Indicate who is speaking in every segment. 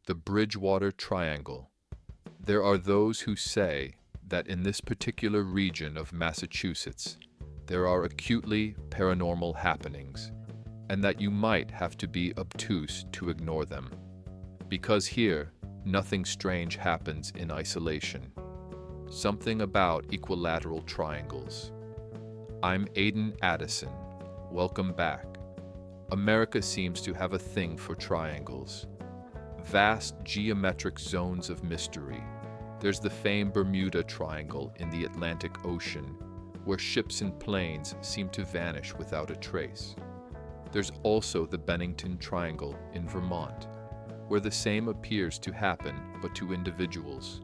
Speaker 1: The Bridgewater Triangle. There are those who say that in this particular region of Massachusetts, there are acutely paranormal happenings, and that you might have to be obtuse to ignore them. Because here, nothing strange happens in isolation. Something about equilateral triangles. I'm Aidan Addison. Welcome back. America seems to have a thing for triangles. Vast geometric zones of mystery. There's the famed Bermuda Triangle in the Atlantic Ocean, where ships and planes seem to vanish without a trace. There's also the Bennington Triangle in Vermont, where the same appears to happen but to individuals.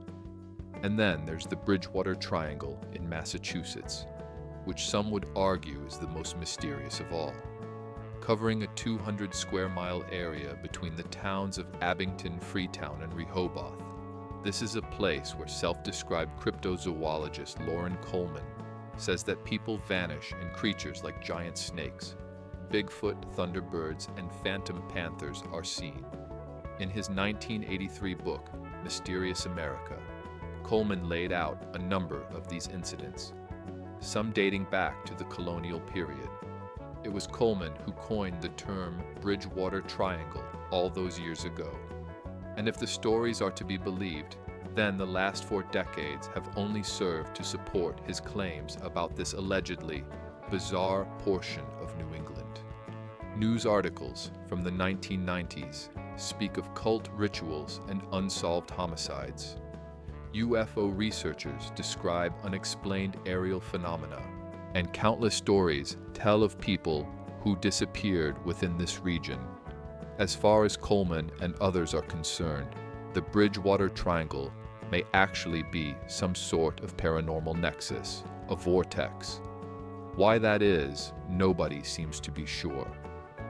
Speaker 1: And then there's the Bridgewater Triangle in Massachusetts, which some would argue is the most mysterious of all. Covering a 200 square mile area between the towns of Abington, Freetown, and Rehoboth. This is a place where self-described cryptozoologist Loren Coleman says that people vanish and creatures like giant snakes, Bigfoot, thunderbirds, and phantom panthers are seen. In his 1983 book, Mysterious America, Coleman laid out a number of these incidents, some dating back to the colonial period. It was Coleman who coined the term Bridgewater Triangle all those years ago. And if the stories are to be believed, then the last 4 decades have only served to support his claims about this allegedly bizarre portion of New England. News articles from the 1990s speak of cult rituals and unsolved homicides. UFO researchers describe unexplained aerial phenomena, and countless stories tell of people who disappeared within this region. As far as Coleman and others are concerned, the Bridgewater Triangle may actually be some sort of paranormal nexus, a vortex. Why that is, nobody seems to be sure.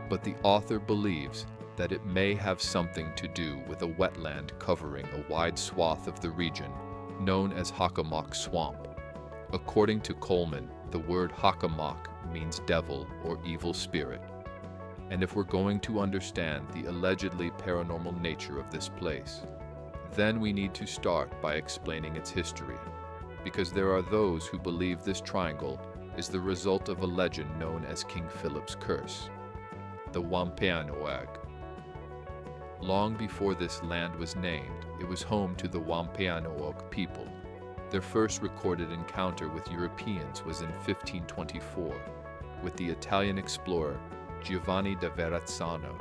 Speaker 1: But the author believes that it may have something to do with a wetland covering a wide swath of the region known as Hockomock Swamp. According to Coleman, the word Hockomock means devil or evil spirit. And if we're going to understand the allegedly paranormal nature of this place, then we need to start by explaining its history, because there are those who believe this triangle is the result of a legend known as King Philip's curse, the Wampanoag. Long before this land was named, it was home to the Wampanoag people. Their first recorded encounter with Europeans was in 1524 with the Italian explorer Giovanni da Verrazzano.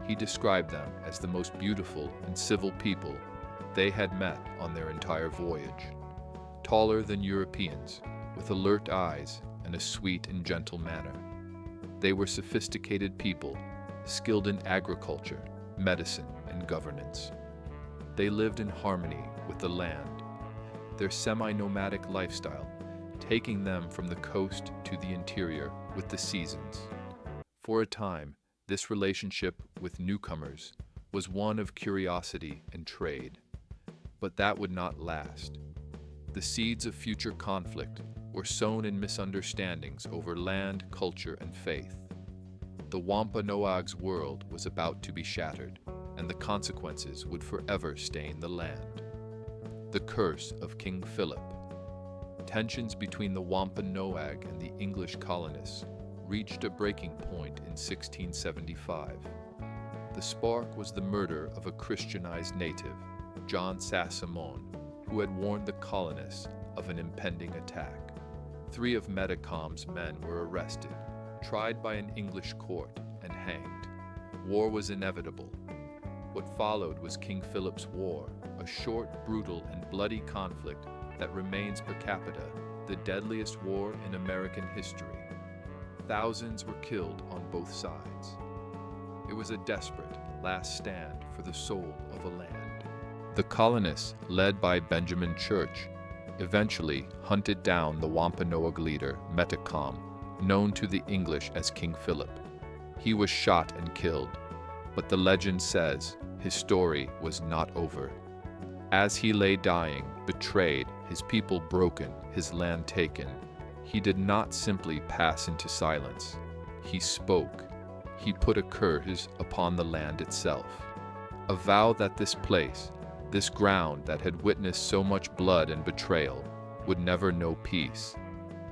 Speaker 1: He described them as the most beautiful and civil people they had met on their entire voyage. Taller than Europeans, with alert eyes and a sweet and gentle manner. They were sophisticated people, skilled in agriculture, medicine, and governance. They lived in harmony with the land, their semi-nomadic lifestyle taking them from the coast to the interior with the seasons. For a time, this relationship with newcomers was one of curiosity and trade, but that would not last. The seeds of future conflict were sown in misunderstandings over land, culture, and faith. The Wampanoag's world was about to be shattered, and the consequences would forever stain the land. The curse of King Philip. Tensions between the Wampanoag and the English colonists reached a breaking point in 1675. The spark was the murder of a Christianized native, John Sassamon, who had warned the colonists of an impending attack. 3 of Metacom's men were arrested, tried by an English court, and hanged. War was inevitable. What followed was King Philip's War, a short, brutal, and bloody conflict that remains per capita the deadliest war in American history. Thousands were killed on both sides. It was a desperate last stand for the soul of a land. The colonists, led by Benjamin Church, eventually hunted down the Wampanoag leader, Metacom, known to the English as King Philip. He was shot and killed, but the legend says his story was not over. As he lay dying, betrayed, his people broken, his land taken, he did not simply pass into silence. He spoke. He put a curse upon the land itself. A vow that this place, this ground that had witnessed so much blood and betrayal, would never know peace,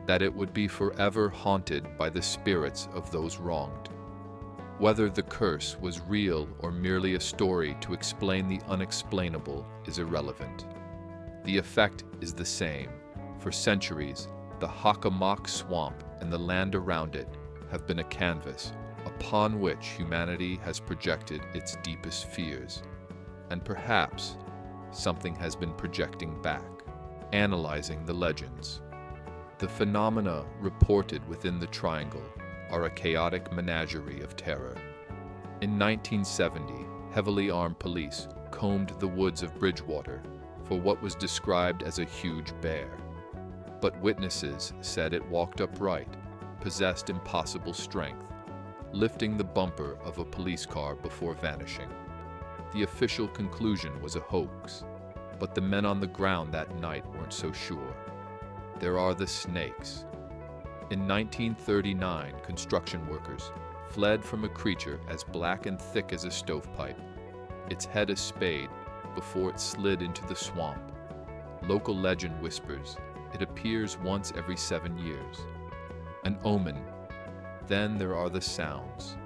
Speaker 1: that it would be forever haunted by the spirits of those wronged. Whether the curse was real or merely a story to explain the unexplainable is irrelevant. The effect is the same. For centuries, the Hockomock Swamp and the land around it have been a canvas upon which humanity has projected its deepest fears. And perhaps something has been projecting back, analyzing the legends. The phenomena reported within the triangle are a chaotic menagerie of terror. In 1970, heavily armed police combed the woods of Bridgewater for what was described as a huge bear. But witnesses said it walked upright, possessed impossible strength, lifting the bumper of a police car before vanishing. The official conclusion was a hoax, but the men on the ground that night weren't so sure. There are the snakes. In 1939, construction workers fled from a creature as black and thick as a stovepipe, its head a spade, before it slid into the swamp. Local legend whispers it appears once every 7 years. An omen. Then there are the sounds.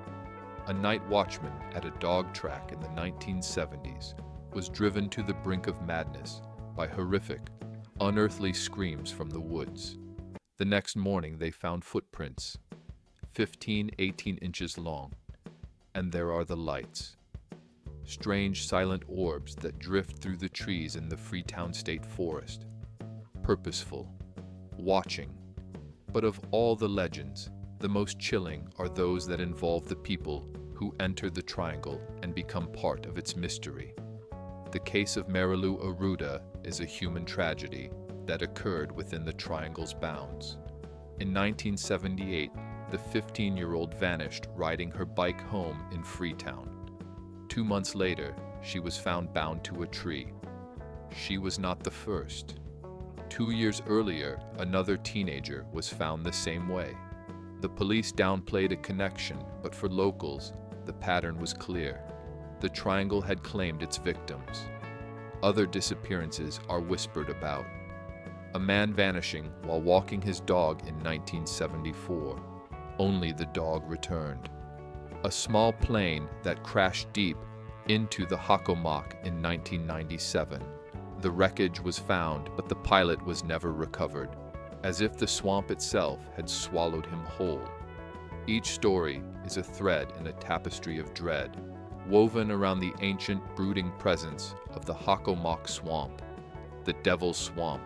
Speaker 1: A night watchman at a dog track in the 1970s was driven to the brink of madness by horrific, unearthly screams from the woods. The next morning they found footprints, 18 inches long, and there are the lights. Strange silent orbs that drift through the trees in the Freetown State Forest. Purposeful, watching. But of all the legends, the most chilling are those that involve the people who enter the triangle and become part of its mystery. The case of Marilu Aruda is a human tragedy that occurred within the triangle's bounds. In 1978, the 15-year-old vanished riding her bike home in Freetown. 2 months later, she was found bound to a tree. She was not the first. 2 years earlier, another teenager was found the same way. The police downplayed a connection, but for locals, the pattern was clear. The triangle had claimed its victims. Other disappearances are whispered about. A man vanishing while walking his dog in 1974. Only the dog returned. A small plane that crashed deep into the Hockomock in 1997. The wreckage was found, but the pilot was never recovered, as if the swamp itself had swallowed him whole. Each story is a thread in a tapestry of dread, woven around the ancient brooding presence of the Hockomock Swamp, the Devil's Swamp.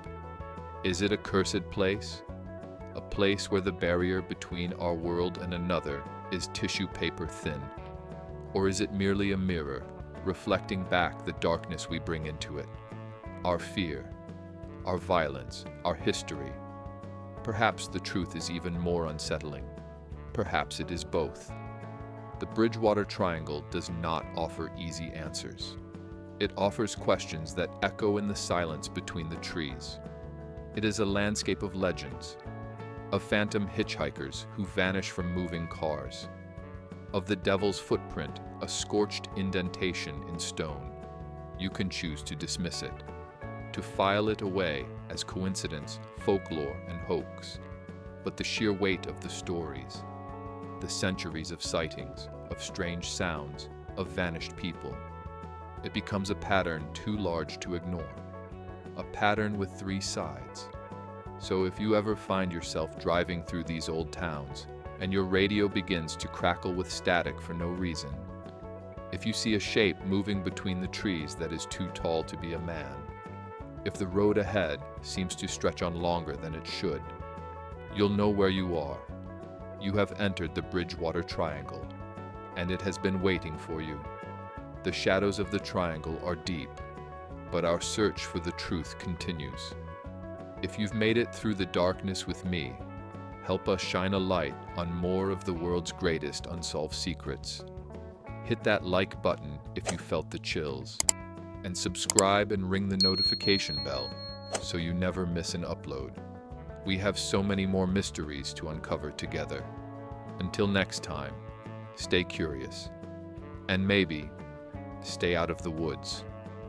Speaker 1: Is it a cursed place? A place where the barrier between our world and another is tissue paper thin? Or is it merely a mirror, reflecting back the darkness we bring into it? Our fear, our violence, our history. Perhaps the truth is even more unsettling. Perhaps it is both. The Bridgewater Triangle does not offer easy answers. It offers questions that echo in the silence between the trees. It is a landscape of legends, of phantom hitchhikers who vanish from moving cars, of the devil's footprint, a scorched indentation in stone. You can choose to dismiss it, to file it away as coincidence, folklore, and hoax. But the sheer weight of the stories, the centuries of sightings, of strange sounds, of vanished people, it becomes a pattern too large to ignore. A pattern with 3 sides. So if you ever find yourself driving through these old towns and your radio begins to crackle with static for no reason, if you see a shape moving between the trees that is too tall to be a man, if the road ahead seems to stretch on longer than it should, you'll know where you are. You have entered the Bridgewater Triangle, and it has been waiting for you. The shadows of the triangle are deep, but our search for the truth continues. If you've made it through the darkness with me, help us shine a light on more of the world's greatest unsolved secrets. Hit that like button if you felt the chills, and subscribe and ring the notification bell so you never miss an upload. We have so many more mysteries to uncover together. Until next time, stay curious, and maybe stay out of the woods.